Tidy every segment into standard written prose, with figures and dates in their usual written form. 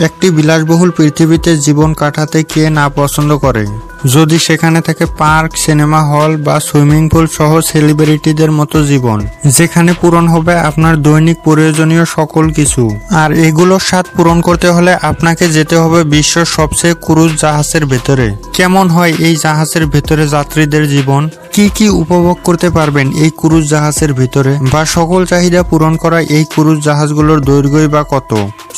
একটি বিলাসবহুল পৃথিবীতে জীবন কাটাতে কে না পছন্দ করে, যদি সেখানে থাকে পার্ক, সিনেমা হল বা সুইমিং পুল সহ সেলিব্রিটিদের মতো জীবন, যেখানে পূরণ হবে আপনার দৈনিক প্রয়োজনীয় সকল কিছু। আর এগুলোর স্বাদ পূরণ করতে হলে আপনাকে যেতে হবে বিশ্বের সবচেয়ে ক্রুজ জাহাজের ভেতরে। কেমন হয় এই জাহাজের ভেতরে যাত্রীদের জীবন, কি কি উপভোগ করতে পারবেন এই ক্রুজ জাহাজের ভিতরে, বা সকল চাহিদা পূরণ করা এই ক্রুজ জাহাজগুলোর দৈর্ঘ্যই বা কত।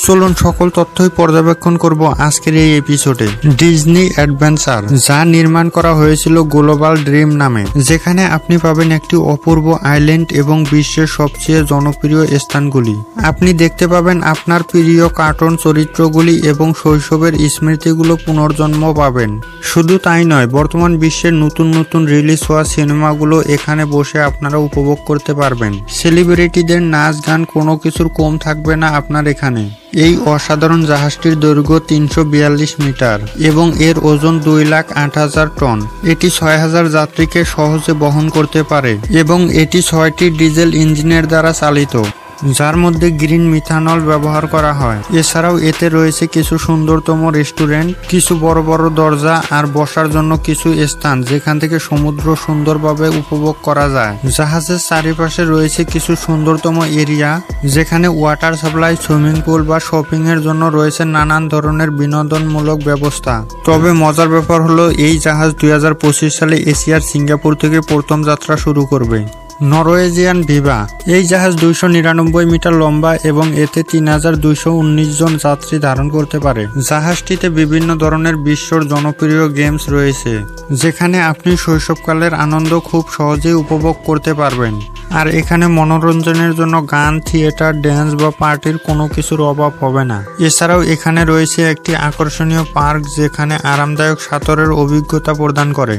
চলুন সকল তথ্যই পর্যবেক্ষণ করব আজকের এই এপিসোডে। ডিজনি অ্যাডভেঞ্চার, যা নির্মাণ করা হয়েছিল গ্লোবাল ড্রিম নামে, যেখানে আপনি পাবেন একটি অপূর্ব আইল্যান্ড এবং বিশ্বের সবচেয়ে জনপ্রিয় স্থানগুলি। আপনি দেখতে পাবেন আপনার প্রিয় কার্টুন চরিত্রগুলি এবং শৈশবের স্মৃতিগুলো পুনর্জন্ম পাবেন। শুধু তাই নয়, বর্তমান বিশ্বের নতুন নতুন রিলিজ হওয়া সিনেমাগুলো এখানে বসে আপনারা উপভোগ করতে পারবেন। সেলিব্রিটিদের নাচ গান, কোনো কিছুর কম থাকবে না আপনার এখানে। এই অসাধারণ জাহাজটির দৈর্ঘ্য 342 মিটার এবং এর ওজন 2,08,000 টন। এটি 6,000 যাত্রীকে সহজে বহন করতে পারে এবং এটি 6টি ডিজেল ইঞ্জিনের দ্বারা চালিত, যার মধ্যে গ্রিন মিথানল ব্যবহার করা হয়। এছাড়াও এতে রয়েছে কিছু সুন্দরতম রেস্টুরেন্ট, কিছু বড় বড় দরজা আর বসার জন্য কিছু স্থান, যেখান থেকে সমুদ্র সুন্দরভাবে উপভোগ করা যায়। জাহাজের চারিপাশে রয়েছে কিছু সুন্দরতম এরিয়া, যেখানে ওয়াটার সাপ্লাই, সুইমিং পুল বা শপিং এর জন্য রয়েছে নানান ধরনের বিনোদনমূলক ব্যবস্থা। তবে মজার ব্যাপার হলো, এই জাহাজ 2025 সালে এশিয়ার সিঙ্গাপুর থেকে প্রথম যাত্রা শুরু করবে। নরওয়েজিয়ান ভিভা, এই জাহাজ 299 মিটার লম্বা এবং এতে 3,219 জন যাত্রী ধারণ করতে পারে। জাহাজটিতে বিভিন্ন ধরনের বিশ্বর জনপ্রিয় গেমস রয়েছে, যেখানে আপনি শৈশবকালের আনন্দ খুব সহজেই উপভোগ করতে পারবেন। আর এখানে মনোরঞ্জনের জন্য গান, থিয়েটার, ড্যান্স বা পার্টির কোনো কিছুর অভাব হবে না। এছাড়াও এখানে রয়েছে একটি আকর্ষণীয় পার্ক, যেখানে আরামদায়ক সাঁতারের অভিজ্ঞতা প্রদান করে।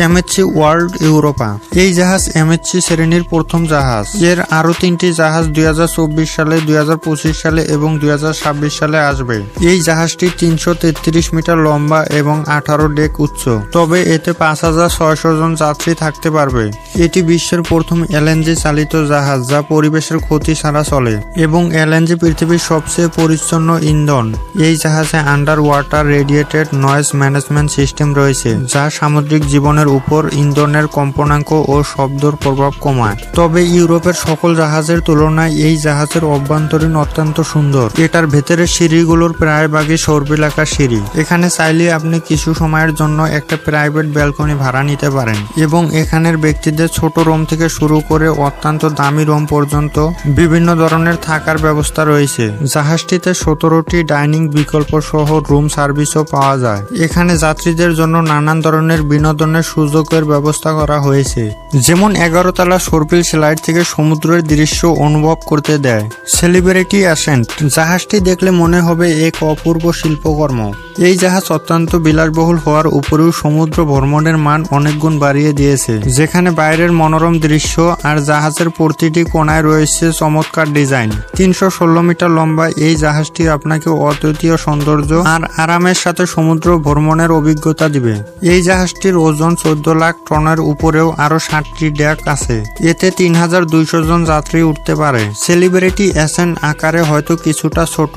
এমএসসি ওয়ার্ল্ড ইউরোপা, এই জাহাজ এমএসসি শ্রেণীর প্রথম জাহাজ। এর আরো 3টি জাহাজ 2024 সালে, 2025 সালে এবং 2026 সালে আসবে। এই জাহাজটি 333 মিটার লম্বা এবং 18 ডেক উচ্চ, তবে এতে 5,600 জন যাত্রী থাকতে পারবে। এটি বিশ্বের প্রথম এলএনজি চালিত জাহাজ, যা পরিবেশের ক্ষতি ছাড়া চলে, এবং এলএনজি পৃথিবীর সবচেয়ে পরিচ্ছন্ন ইন্ধন। এই জাহাজে underwater radiated noise management system রয়েছে, যা সামুদ্রিক জীবনের উপর ইন্ধনের কম্পনাঙ্ক ও শব্দর প্রভাব কমায়। তবে ইউরোপের সকল জাহাজের তুলনায় এই জাহাজের অভ্যন্তরীণ অত্যন্ত সুন্দর। এটার ভেতরের সিঁড়িগুলোর প্রায় ভাগই সর্বিলাকার সিঁড়ি। এখানে চাইলে আপনি কিছু সময়ের জন্য একটা প্রাইভেট ব্যালকনি ভাড়া নিতে পারেন, এবং এখানের ব্যক্তিদের ছোট রুম থেকে শুরু করে অত্যন্ত দামি রুম পর্যন্ত বিভিন্ন ধরনের থাকার ব্যবস্থা রয়েছে। জাহাজটিতে 17টি ডাইনিং বিকল্প সহ রুম সার্ভিসও পাওয়া যায়। এখানে যাত্রীদের জন্য নানান ধরনের বিনোদনের সুযোগের ব্যবস্থা করা হয়েছে, যেমন 11 তলা সর্পিল স্লাইড থেকে সমুদ্রের দৃশ্য অনুভব করতে দেয়। সেলিব্রিটি অ্যাসেন্ট, জাহাজটি দেখলে মনে হবে এক অপূর্ব শিল্পকর্ম। এই জাহাজ অত্যন্ত বিলাসবহুল হওয়ার উপরেও সমুদ্র ভ্রমণের মান অনেক গুণ বাড়িয়ে দিয়েছে, যেখানে বাইরের মনোরম দৃশ্য আর জাহাজের প্রতিটি কোণায় রয়েছে চমৎকার ডিজাইন। 316 মিটার লম্বা এই জাহাজটি আপনাকে অদ্বিতীয় সৌন্দর্য আর আরামের সাথে সমুদ্র ভ্রমণের অভিজ্ঞতা দিবে। এই জাহাজটির ওজন 14 লাখ টনের উপরেও আরো 60টি ডেক আছে। এতে 3,200 জন যাত্রী উঠতে পারে। সেলিব্রিটি অ্যাসেন্ট আকারে হয়তো কিছুটা ছোট।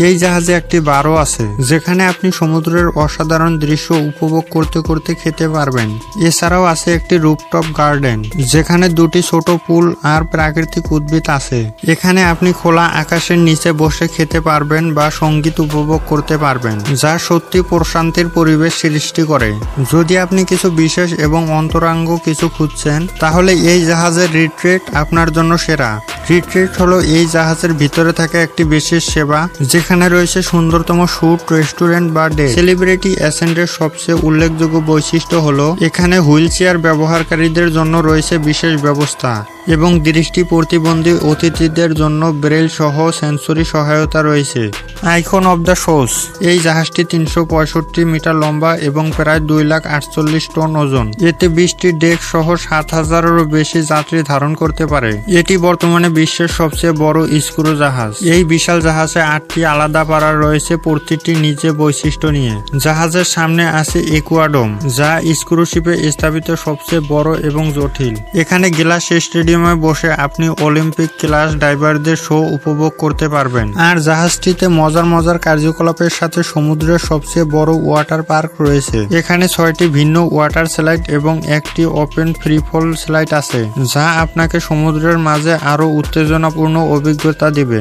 এই জাহাজে একটি বারও আছে, যেখানে আপনি সমুদ্রের অসাধারণ দৃশ্য উপভোগ করতে করতে খেতে পারবেন। এছাড়াও আছে একটি রুফটপ গার্ডেন, যেখানে 2টি ছোট পুল আর প্রাকৃতিক উদ্ভিদ আছে। এখানে আপনি খোলা আকাশের নিচে বসে খেতে পারবেন বা সঙ্গীত উপভোগ করতে পারবেন, যা সত্যি প্রশান্তির পরিবেশ সৃষ্টি করে। যদি আপনি কিছু বিশেষ এবং অন্তরঙ্গ কিছু খুঁজছেন, তাহলে এই জাহাজের রিট্রিট আপনার জন্য সেরা। রিট্রিট হলো এই জাহাজের ভিতরে থাকা একটি বিশেষ সেবা, যেখানে রয়েছে সুন্দরতম স্যুট, রেস্টুরেন্ট বা ডে। সেলিব্রিটি অ্যাসেন্টের সবচেয়ে উল্লেখযোগ্য বৈশিষ্ট্য হলো এখানে হুইল চেয়ার ব্যবহারকারীদের জন্য রয়েছে বিশেষ ব্যবস্থা, এবং দৃষ্টি প্রতিবন্ধী অতিথিদের জন্য ব্রেল সহ সেন্সরি সহায়তা রয়েছে। আইকন অব দ্য শোস, এই জাহাজটি 365 মিটার লম্বা এবং প্রায় 2,48,000 টন ওজন। এতে 20টি ডেক সহ 7,000-এরও বেশি যাত্রী ধারণ করতে পারে। এটি বর্তমানে বিশ্বের সবচেয়ে বড় স্ক্রু জাহাজ। এই বিশাল জাহাজে 8টি আলাদা পাড়া রয়েছে, প্রতিটি নিচে বৈশিষ্ট্য নিয়ে। জাহাজের সামনে আছে একুয়াডম, যা স্ক্রুশিপে স্থাপিত সবচেয়ে বড় এবং জটিল। এখানে গ্লাস স্টেডিয়ামে বসে আপনি অলিম্পিক ক্লাস ডাইভারদের শো উপভোগ করতে পারবেন। আর জাহাজটিতে মজার মজার কার্যকলাপের সাথে সমুদ্রের সবচেয়ে বড় ওয়াটার পার্ক রয়েছে। এখানে 6টি ভিন্ন ওয়াটার স্লাইড এবং একটি ওপেন ফ্রি ফল স্লাইড আছে, যা আপনাকে সমুদ্রের মাঝে আরো উত্তেজনাপূর্ণ অভিজ্ঞতা দিবে।